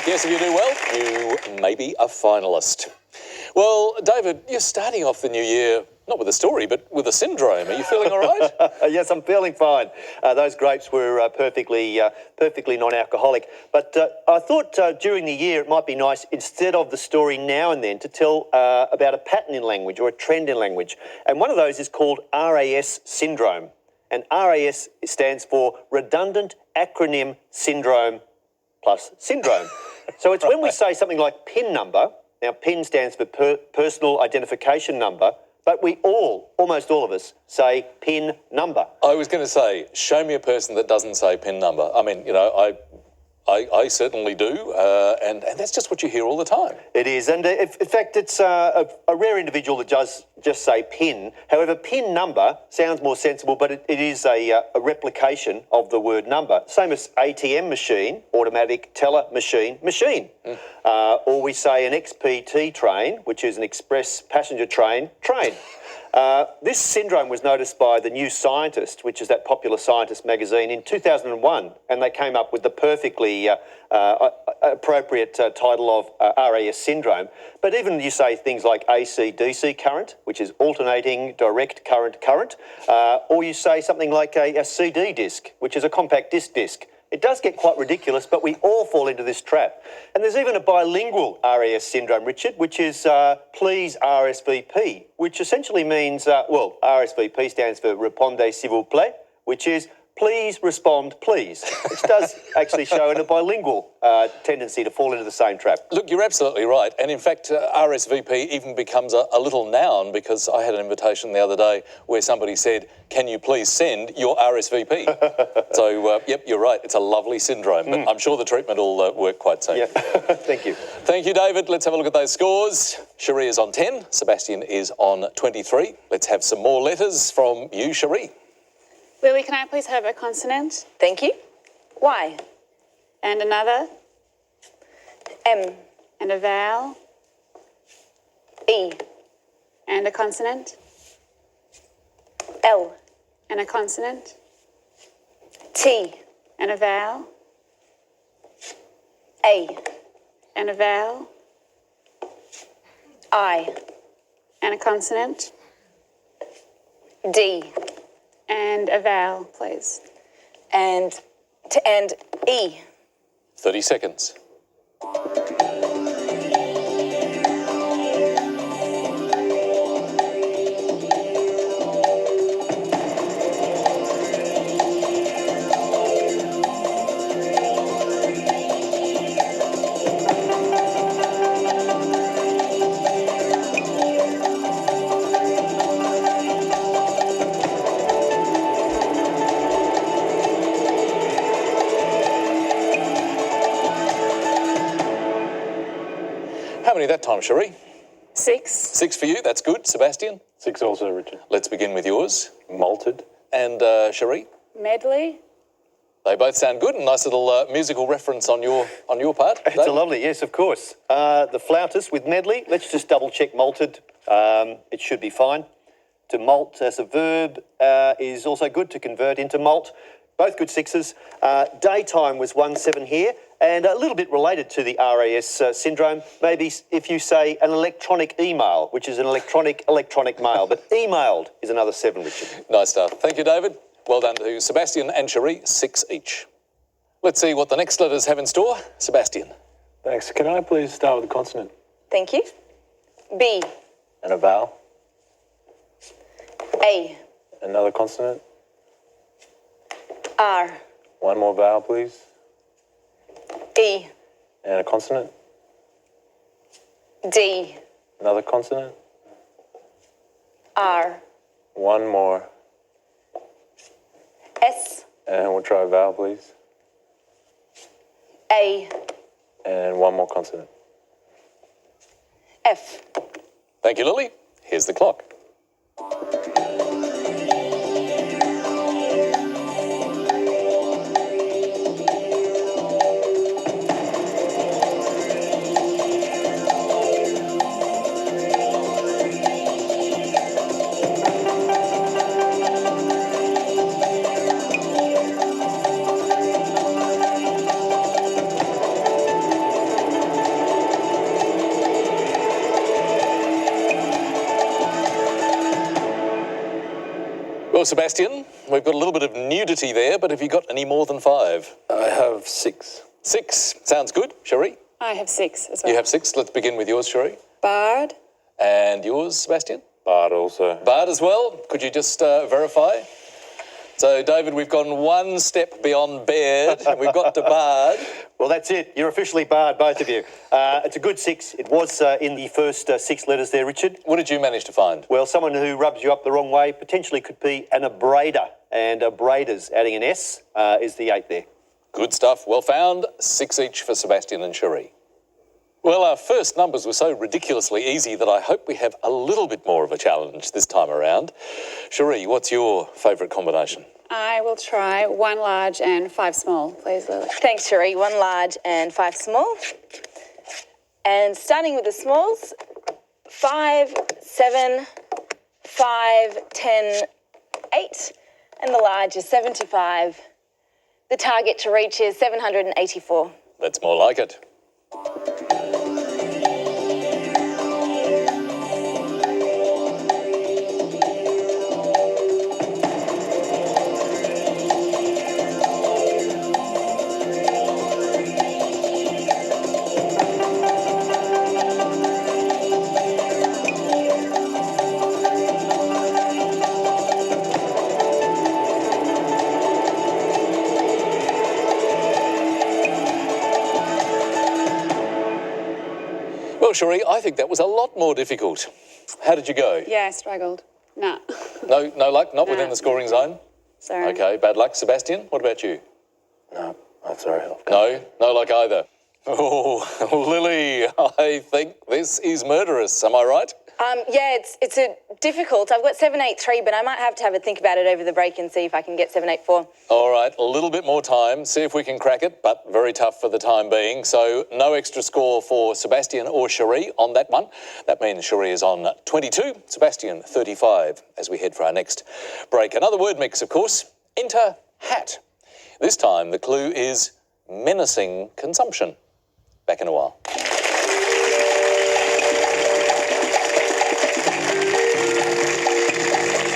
Yes, if you do well, you may be a finalist. Well, David, you're starting off the new year, not with a story, but with a syndrome. Are you feeling all right? Yes, I'm feeling fine. Those grapes were perfectly non-alcoholic. But I thought during the year it might be nice, instead of the story now and then, to tell about a pattern in language or a trend in language. And one of those is called RAS syndrome. And RAS stands for Redundant Acronym Syndrome plus Syndrome. So it's when we say something like PIN number. Now, PIN stands for Personal Identification Number, but we almost all of us, say PIN number. I was going to say, show me a person that doesn't say PIN number. I mean, you know, I certainly do, and that's just what you hear all the time. It is, and in fact, it's a rare individual that does just say PIN. However, PIN number sounds more sensible, but it is a replication of the word number. Same as ATM machine, automatic teller machine, machine. Or we say an XPT train, which is an express passenger train, train. This syndrome was noticed by The New Scientist, which is that popular scientist magazine, in 2001, and they came up with the perfectly appropriate title of RAS syndrome. But even you say things like AC-DC current, which is alternating direct current, or you say something like a CD disc, which is a compact disc. It does get quite ridiculous, but we all fall into this trap. And there's even a bilingual RAS syndrome, Richard, which is please RSVP, which essentially means, RSVP stands for Répondez s'il vous plaît, which is please respond, please, which does actually show in a bilingual tendency to fall into the same trap. Look, you're absolutely right. And in fact, RSVP even becomes a little noun, because I had an invitation the other day where somebody said, can you please send your RSVP? So, yep, you're right. It's a lovely syndrome, but I'm sure the treatment will work quite soon. Yeah. Thank you. Thank you, David. Let's have a look at those scores. Cherie is on 10. Sebastian is on 23. Let's have some more letters from you, Cherie. Lily, can I please have a consonant? Thank you. Y. And another? M. And a vowel? E. And a consonant? L. And a consonant? T. And a vowel? A. And a vowel? I. And a consonant? D. And a vowel, please. And E. 30 seconds. How many that time, Cherie? 6. 6 for you, that's good. Sebastian? 6 also, Richard. Let's begin with yours. Malted. And Cherie? Medley? They both sound good. A nice little musical reference on your part. It's a lovely, yes, of course. The flautist with medley. Let's just double check malted. It should be fine. To malt as a verb is also good, to convert into malt. Both good 6s. Daytime was 1-7 here. And a little bit related to the RAS syndrome, maybe if you say an electronic email, which is an electronic mail, but emailed is another 7, Richard. Nice stuff. Thank you, David. Well done to Sebastian and Cherie, 6 each. Let's see what the next letters have in store. Sebastian. Thanks. Can I please start with a consonant? Thank you. B. And a vowel? A. Another consonant? R. One more vowel, please. E. And a consonant? D. Another consonant? R. One more. S. And we'll try a vowel, please. A. And one more consonant. F. Thank you, Lily. Here's the clock. Well, Sebastian, we've got a little bit of nudity there, but have you got any more than 5? I have 6. 6. Sounds good. Cherie? I have 6 as well. You have 6. Let's begin with yours, Cherie. Bard. And yours, Sebastian? Bard also. Bard as well. Could you just verify? So, David, we've gone one step beyond Baird, and we've got to Bard. Well, that's it. You're officially barred, both of you. It's a good 6. It was in the first 6 letters there, Richard. What did you manage to find? Well, someone who rubs you up the wrong way potentially could be an abrader, and abraders, adding an S, is the 8 there. Good stuff. Well found. 6 each for Sebastian and Cherie. Well, our first numbers were so ridiculously easy that I hope we have a little bit more of a challenge this time around. Cherie, what's your favourite combination? I will try 1 large and 5 small, please, Lily. Thanks, Cherie. 1 large and 5 small. And starting with the smalls, 5, 7, 5, 10, 8. And the large is 75. The target to reach is 784. That's more like it. Well, Cherie, I think that was a lot more difficult. How did you go? Yeah, I struggled. Nah. No luck? Not within No. the scoring zone? Sorry. Okay, bad luck. Sebastian, what about you? No, I'm sorry. No luck either. Oh, Lily, I think this is murderous. Am I right? Yeah, it's a difficult. I've got 783, but I might have to have a think about it over the break and see if I can get 784. All right, a little bit more time. See if we can crack it, but very tough for the time being. So no extra score for Sebastian or Cherie on that one. That means Cherie is on 22, Sebastian 35 as we head for our next break. Another word mix, of course. Enter hat. This time the clue is menacing consumption. Back in a while.